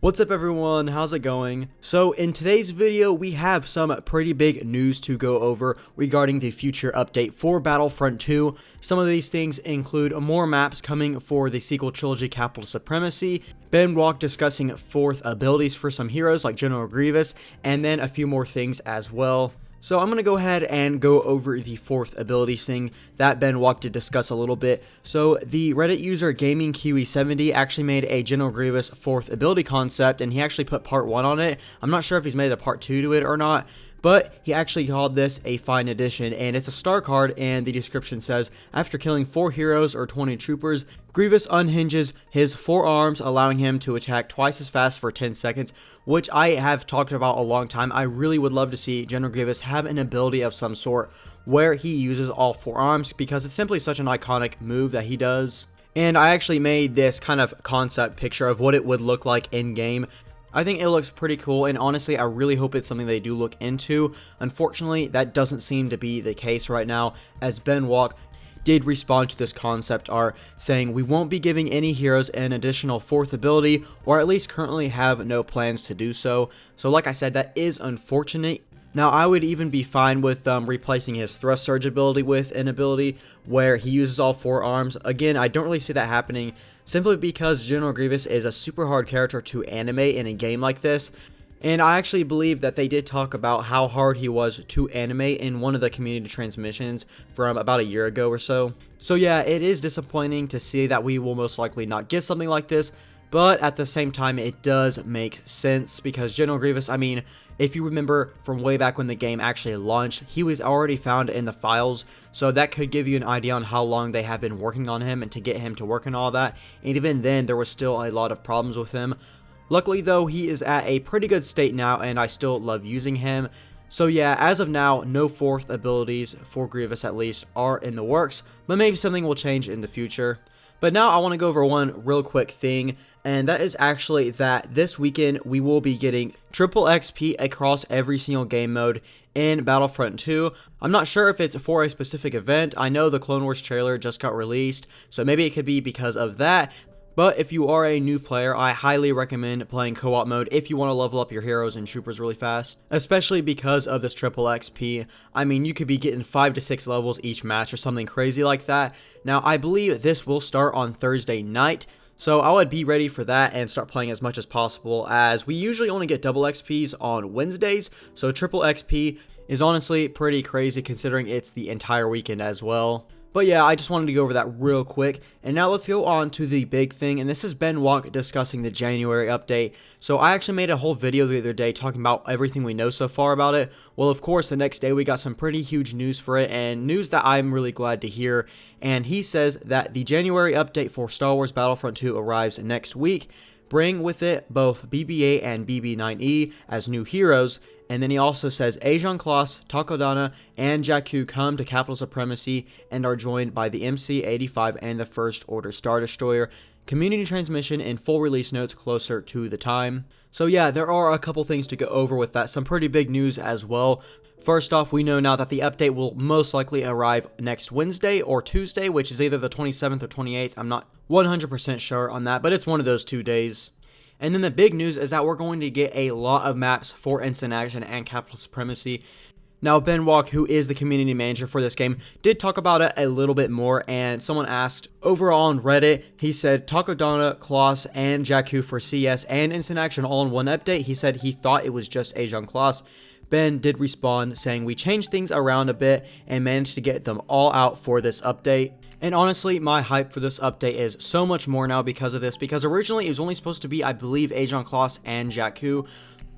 What's up everyone, how's it going? So in today's video we have some pretty big news to go over regarding the future update for Battlefront 2. Some of these things include more maps coming for the sequel trilogy Capital Supremacy, Ben Walk discussing 4th abilities for some heroes like General Grievous, and then a few more things as well. So I'm going to go ahead and go over the 4th ability thing that Ben Walk did discuss a little bit. So the Reddit user Gaming Kiwi 70 actually made a General Grievous 4th ability concept, and he actually put part 1 on it. I'm not sure if he's made a part 2 to it or not, but he actually called this a fine addition, and it's a star card, and the description says, after killing 4 heroes or 20 troopers, Grievous unhinges his 4 arms, allowing him to attack twice as fast for 10 seconds, which I have talked about a long time. I really would love to see General Grievous have an ability of some sort where he uses all 4 arms, because it's simply such an iconic move that he does. And I actually made this kind of concept picture of what it would look like in game. I think it looks pretty cool, and honestly I really hope it's something they do look into. Unfortunately, that doesn't seem to be the case right now, as Ben Walk did respond to this concept art saying, we won't be giving any heroes an additional 4th ability, or at least currently have no plans to do so. So like I said, that is unfortunate. Now I would even be fine with replacing his thrust surge ability with an ability where he uses all 4 arms. Again, I don't really see that happening, simply because General Grievous is a super hard character to animate in a game like this. And I actually believe that they did talk about how hard he was to animate in one of the community transmissions from about a year ago or so. So yeah, it is disappointing to see that we will most likely not get something like this, but at the same time it does make sense, because General Grievous, I mean, if you remember from way back when the game actually launched, he was already found in the files, so that could give you an idea on how long they have been working on him and to get him to work and all that, and even then there was still a lot of problems with him. Luckily though, he is at a pretty good state now, and I still love using him. So yeah, as of now, no 4th abilities for Grievous at least are in the works, but maybe something will change in the future. But now I want to go over one real quick thing, and that is actually that this weekend we will be getting triple XP across every single game mode in Battlefront 2. I'm not sure if it's for a specific event. I know the Clone Wars trailer just got released, so maybe it could be because of that. But if you are a new player, I highly recommend playing co-op mode if you want to level up your heroes and troopers really fast, especially because of this triple XP. I mean, you could be getting 5 to 6 levels each match or something crazy like that. Now, I believe this will start on Thursday night, so I would be ready for that and start playing as much as possible, as we usually only get double XPs on Wednesdays, so triple XP is honestly pretty crazy considering it's the entire weekend as well. But yeah, I just wanted to go over that real quick, and now let's go on to the big thing, and this is Ben Walk discussing the January update. So I actually made a whole video the other day talking about everything we know so far about it. Well, of course, the next day we got some pretty huge news for it, and news that I'm really glad to hear. And he says that the January update for Star Wars Battlefront 2 arrives next week, bring with it both BB-8 and BB-9E as new heroes. And then he also says Ajan Kloss, Takodana, and Jakku come to Capital Supremacy and are joined by the MC-85 and the First Order Star Destroyer. Community transmission and full release notes closer to the time. So yeah, there are a couple things to go over with that. Some pretty big news as well. First off, we know now that the update will most likely arrive next Wednesday or Tuesday, which is either the 27th or 28th. I'm not 100% sure on that, but it's one of those 2 days. And then the big news is that we're going to get a lot of maps for Instant Action and Capital Supremacy. Now, Ben Walk, who is the community manager for this game, did talk about it a little bit more, and someone asked overall on Reddit, he said Takodana, Kloss, and Jakku for CS and Instant Action all in one update. He said he thought it was just Ajan Kloss. Ben did respond saying we changed things around a bit and managed to get them all out for this update. And honestly, my hype for this update is so much more now because of this, because originally it was only supposed to be, I believe, Ajan Kloss and Jakku,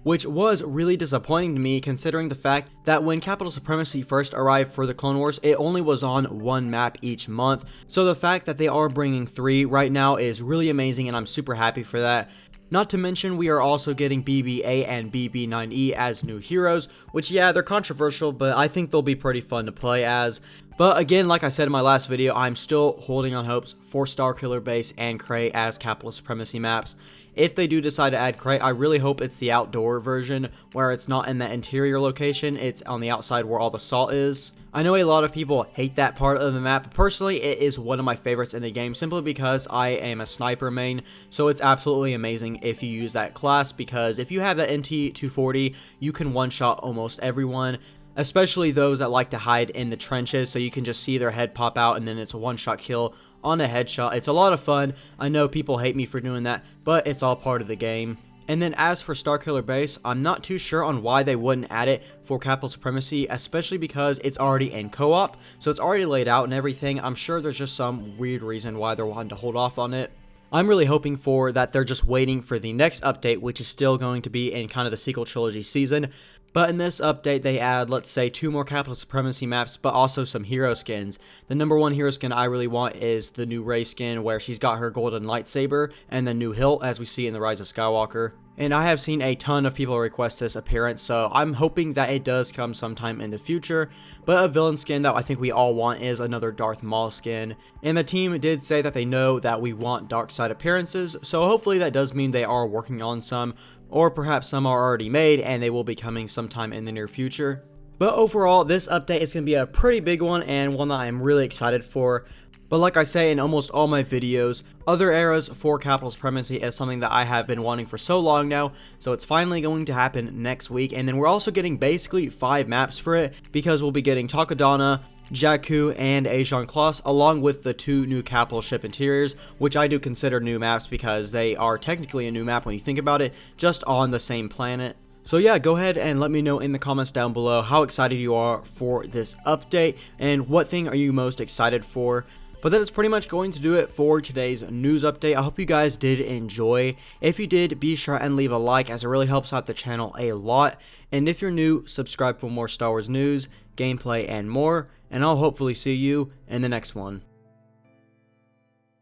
which was really disappointing to me considering the fact that when Capital Supremacy first arrived for the Clone Wars, it only was on 1 map each month. So the fact that they are bringing 3 right now is really amazing, and I'm super happy for that. Not to mention, we are also getting BB-8 and BB-9E as new heroes, which yeah, they're controversial, but I think they'll be pretty fun to play as. But again, like I said in my last video, I'm still holding on hopes for Starkiller Base and Cray as Capital Supremacy maps. If they do decide to add Cray, I really hope it's the outdoor version where it's not in the interior location, it's on the outside where all the salt is. I know a lot of people hate that part of the map, but personally it is one of my favorites in the game simply because I am a sniper main, so it's absolutely amazing if you use that class, because if you have that NT240, you can one-shot almost everyone, especially those that like to hide in the trenches, so you can just see their head pop out and then it's a one-shot kill on a headshot. It's a lot of fun. I know people hate me for doing that, but it's all part of the game. And then as for Starkiller Base, I'm not too sure on why they wouldn't add it for Capital Supremacy, especially because it's already in co-op, so it's already laid out and everything. I'm sure there's just some weird reason why they're wanting to hold off on it. I'm really hoping for that they're just waiting for the next update, which is still going to be in kind of the sequel trilogy season. But in this update, they add, let's say, 2 more Capital Supremacy maps, but also some hero skins. The number 1 hero skin I really want is the new Rey skin, where she's got her golden lightsaber, and the new hilt, as we see in The Rise of Skywalker. And I have seen a ton of people request this appearance, so I'm hoping that it does come sometime in the future. But a villain skin that I think we all want is another Darth Maul skin. And the team did say that they know that we want dark side appearances, so hopefully that does mean they are working on some, or perhaps some are already made and they will be coming sometime in the near future. But overall, this update is going to be a pretty big one and one that I'm really excited for. But like I say in almost all my videos, other eras for Capital Supremacy is something that I have been wanting for so long now, so it's finally going to happen next week. And then we're also getting basically 5 maps for it, because we'll be getting Takodana, Jakku, and Ajan Kloss, along with the 2 new capital ship interiors, which I do consider new maps because they are technically a new map when you think about it, just on the same planet. So yeah, go ahead and let me know in the comments down below how excited you are for this update, and what thing are you most excited for. But that is pretty much going to do it for today's news update. I hope you guys did enjoy. If you did, be sure and leave a like, as it really helps out the channel a lot. And if you're new, subscribe for more Star Wars news, gameplay, and more. And I'll hopefully see you in the next one.